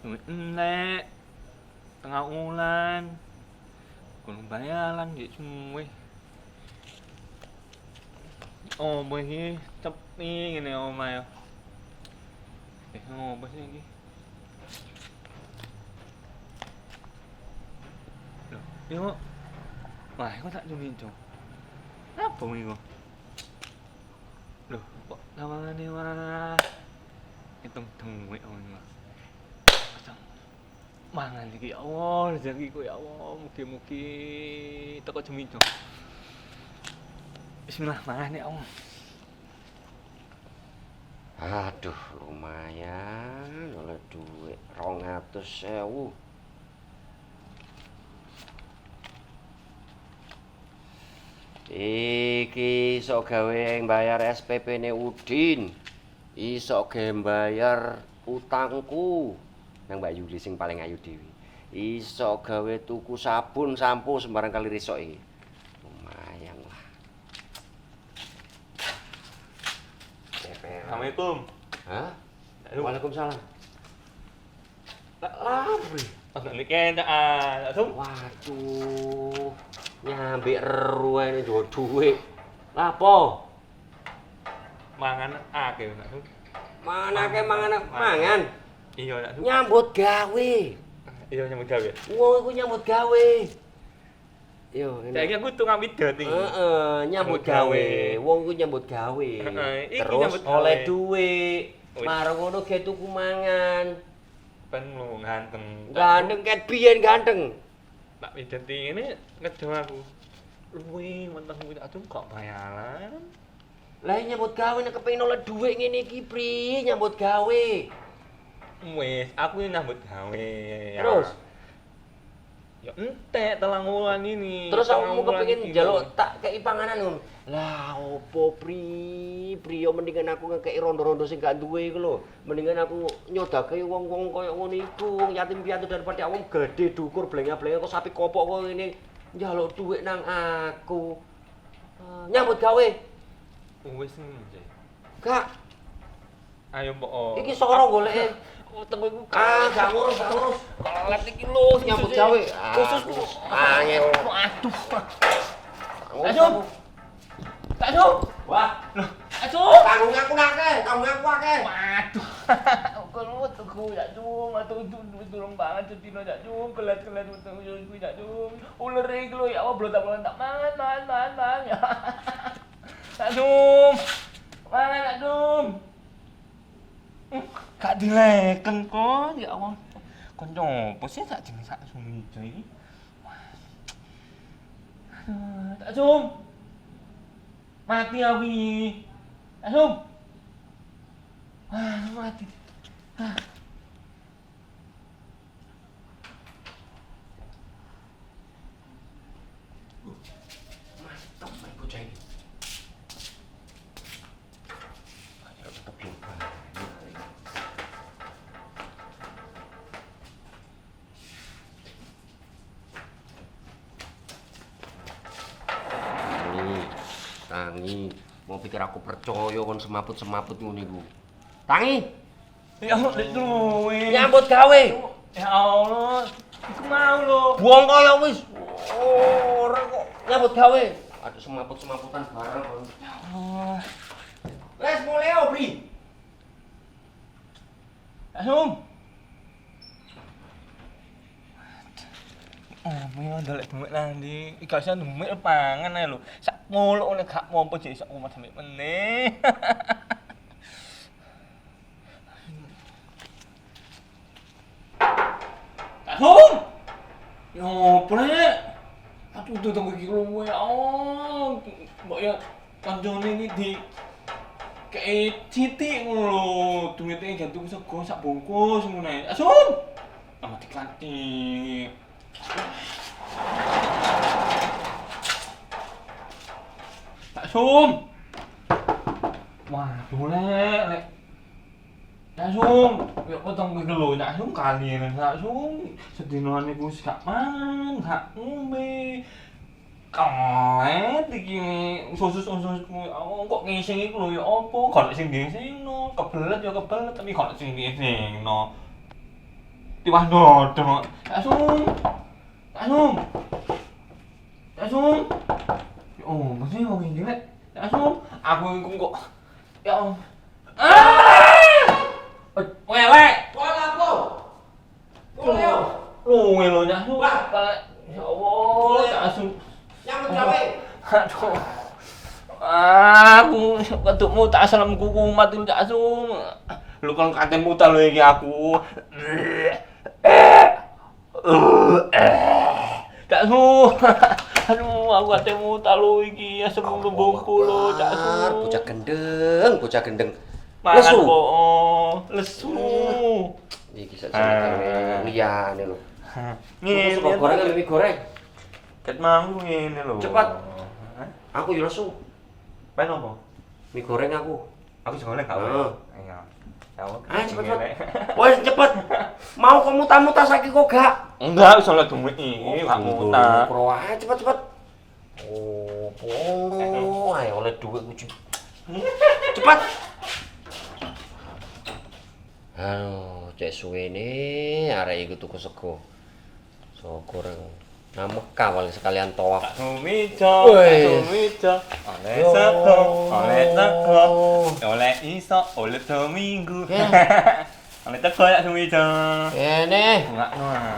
duit enek tengah ulan kurang bayaran di cuy oh begini tepi gini omah ya ngapa sih ini loh yuk wah kok tak cumin cok apa ini kok loh kok lawangannya wah hitung duit om ini mangan iki ya Allah rezekiku ya Allah mugi-mugi teko jemido bismillah mangan ya Allah Aduh lumayan oleh duit 200.000 iki iso gawe bayar SPP ne Udin iso gawe bayar utangku nang Mbak Yuli sing paling ayu dhewe. Iso gawe tuku sabun, sampo sembarang kali resok iki. Lumayan lah. Assalamualaikum. Hah? Waalaikumsalam. Tak lapri. Agak niki tak Assalamualaikum. Waduh. Nyambi eru ae njowo dhuwit. Lapo? Mangan akeh nak. Manake mangan. Iya nak. Nyambut gawe. Iya nyambut gawe. Wong iku nyambut gawe. Yo, Saiki aku tukang widot iki. Nyambut gawe. Wong iku nyambut gawe. Iki Terus nyambut gawe. oleh duit. Wis. Marang ngono ge tuku mangan. Ben lu ganteng. Ganteng ket biyen ganteng. Tak widot ini ngedo aku. Luwih menteng kuwi tak kok bayaran. Lah nyambut gawe nek kepengin oleh duit ngene iki, Pri, nyambut gawe. Wis, aku ini nyambut gawe. Terus? Ya entek telang wulan ini. Terus Telang aku wulan kepengin iki njaluk kok. tak kei panganan ngono. Lah opo Pri? Pri yo mendingan aku ngekei rondo-rondo sing gak duwe iku lho. Mendingan aku nyodake wong-wong koyo ngono iku, wong yatim piatu daripada wong gede dukur blenga-blenga kok sapi kopok kok ngene njaluk duit nang aku. Nyambut gawe. Wis nje. Gak, Ayo mbok. iki soro goleke. Tenggo iku. Gak ngurus, gak ngurus. Kalet iki lho Nyambut gawe. Khususku. Angel. Aduh. Ngurus Ayo. aku. Tak so. Wah, Aduh. tanggung aku akeh. Waduh. Kalau tuku ya cung, atau turun banget cutino ya cung, kelet-kelet utang ku ya cung. Ular iki lho ya Allah blontak-blontak mangan. Ya. Aduh. Mangan aduh. Gak dileken kok ya Allah. Kon nyopo sih sak jeneng sak sumijo iki. Aduh, tak cung. Mati aku iki. Asum. Mati. Mantap main bocah ini. Ayo tetep pintar. Tangi. Mau pikir aku percaya kon semaput-semaput ngono iku. Tangi, Ya Allah, nek duwe. nyambut gawe. Ya Allah, iku mau lho. Buang kaya wis. Ora kok nyambut gawe. Ada semaput-semaputan barang kon. Allah. Les mulai Bri. Asum. Mau ndolek dhuwit nang ndi? Iki gak usah dhuwit pangan ae lho. Sak muluk nek gak mampu jek iso omah sampe meneh. Asum. Yo, Prek. Aduh, tunggu iki luwe ya Allah. Mbok ya kancane iki di kayak titik ngono lho. Duwite gantung sego sak bungkus ngono ae. Asum. Amat diklantik. Tak sum. Waduh lek. Tak sum. Ya potong iki lho, tak sum kali tak sum. Sedina niku wis gak mangan, gak ngombe. Kalet iki usus-usus kok ngising iku lho ya apa? Gak sing ngisingno, kebelet ya kebelet tapi gak sing ngisingno. tiwas dodong. Tak Sum. Tak Sum. Tak Sum. Oh, mesti wong iki lek. Tak Sum, aku iku kok ya Allah. Welek. Wala apa? Mulai. Luwe lho Cak Sum. Ya Allah, Cak Sum. Nyambut gawe. Aduh. Aku ketukmu tak salam kumat Cak Sum. Lu kan katemu ta lho iki aku. Cak Sum. Aduh, aku katemu ta lho iki asem lembungku lho Cak Sum. Bocah gendeng. Mangan Lesu. po. Lesu. Iki sakjane liyane lho. Ngene. Suka goreng apa mie goreng? Ket mau ngene lho. Cepat. Aku yo lesu. Pen opo? Mie goreng aku. Aku golek gak Heeh. Iya. Ya wong. Ayo cepet. Wes cepet. Mau kamu tamu tas saiki kok gak? Enggak, wis oleh duit iki, gak muta. Pro ae cepet-cepet. Oh, ayo oleh duit kuci. Cepat. Aduh, cek suwene arek iku tuku sego. Sego goreng. Nah Mekah wali sekalian tawaf. Sumijo, sumijo. Oleh sego, oleh tego, oleh iso, oleh seminggu. Oleh tego ya sumijo. Kene. Enggak nah.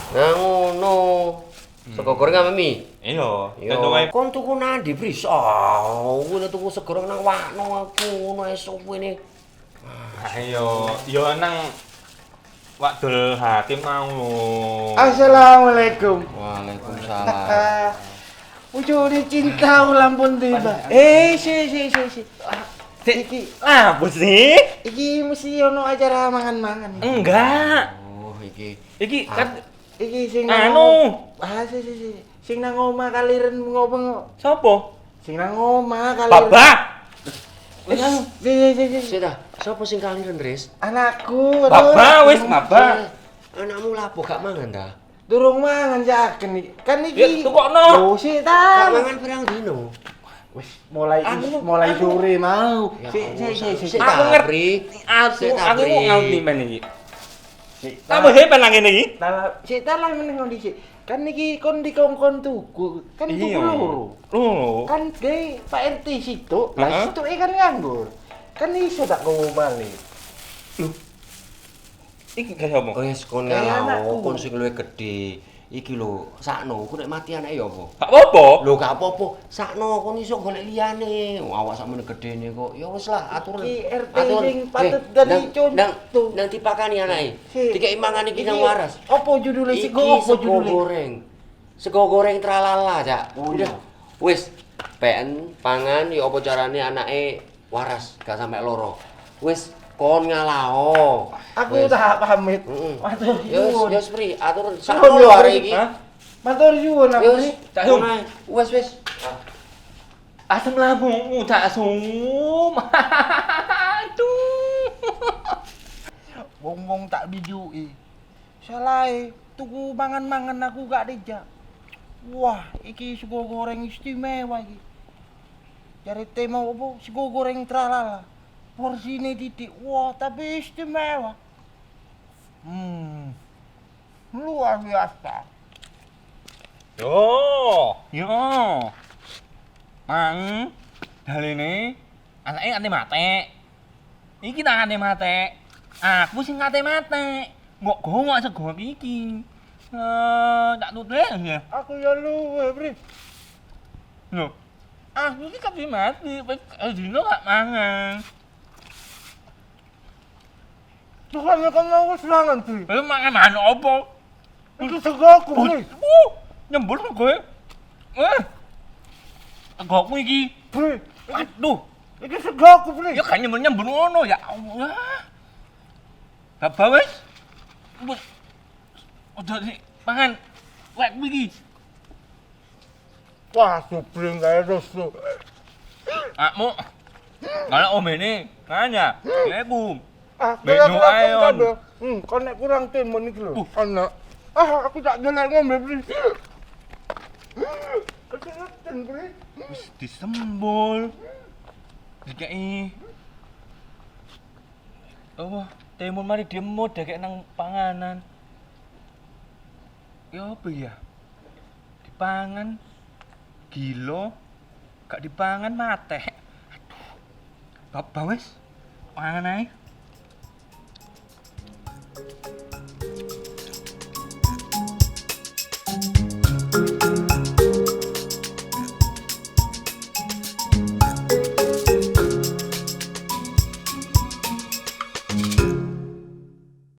Nah ngono. Sego goreng apa mie? Iya, Yo, tentu wae. kon tuku nandi, Bris? Oh, kuwi tuku sego goreng nang Wakno aku ngono esuk kene. Ayo, yo nang Wakdul Hakim mau lho. Assalamualaikum. Waalaikumsalam. Ujung cinta ulang pun tiba. Si. Iki, Apa sih? iki mesti ono acara mangan-mangan. Enggak. Oh, iki. Iki kan Iki sing anu. Si. Sing nang omah kaliren ngopo. Sopo? Sing nang omah kaliren. Babak. Wis. Si. Sita, sapa sing kaliren, Dres? Anakku. Babak wis babak. Anakmu lapo gak mangan ta? Durung mangan jaken iki. Kan Ya iki. tukokno. Oh, si Gak ta. mangan pirang dino. Wis mulai sore mau. Si. Aku ngerti. Aku mau ngerti men iki. Apa sih penang ngene iki? Si ta lah meneng kondisi. Kan iki kon dikongkon tuku. Kan tuku loro. Lho. Kan gawe Pak RT situ, Heeh. lah situ kan nganggur. Kan iso tak kowe balik. Iki kaya apa? Wes kon Kayak ngalau, anakku. kon sing luwih gedhe. Iki lho, sakno ku nek mati anake ya apa? Gak apa-apa. Lho gak apa-apa, sakno kon iso golek liyane. Awak sakmene gedene kok. Ya wis lah, aturan. Iki RT sing patut dadi contoh. Nang dipakani anake. Si. Dikeki mangan iki nang waras. Apa judule Iki sego apa sego judule? goreng. Sego goreng tralala, Cak. Oh, Udah. Wis, pen pangan ya apa carane anake waras, gak sampe loro. Wis kon ngalao. Aku Wis. tak pamit. Heeh. Matur Yos, suwun. yos pri, atur Suwun sakno lho, lho arek Pri. iki. Hah? Matur suwun aku Yos, iki. Cak Sum. Wes. Asam lambungmu Cak Sum. Aduh. Wong-wong tak bijuki. Salahe tuku mangan-mangan aku gak dijak. Wah, iki sego goreng istimewa iki. Cari tema apa? Sego goreng tralala. Porsine titik. Wah, tapi istimewa. Luar biasa. Yo. Mang, daline anake ate mate. Iki tangane mate. Aku sing ate mate. Ngok gowok sego iki. Tak tutle ya. Aku ya luwe, Bri. Lho. Aku iki kabeh mati, wis dino gak mangan. Tuhannya kan mau serangan, Bri. Lah mangan manuk opo? Iki sego aku, Bri. Nyembur kowe. Tegoku iki. Bri, Aduh, iki sego aku, Bri. ya kan nyembur ngono ya Allah. Bapak wis. Wis. Udah sih mangan. Wek iki. Wah, supling kayak resu. Akmu. Kalau om ini nanya, Assalamualaikum. Beda Benu ayon. Kau nek kurang timun iki lho. Anak. Aku tak gelek ngombe, Bri. Kecengetan, Bri. Wis disembul. Dikei. Oh, Temun mari demot deh kayak nang panganan. Ya apa ya? Dipangan gila, gak dipangan mate. Aduh. Bapak wis, pangan ae.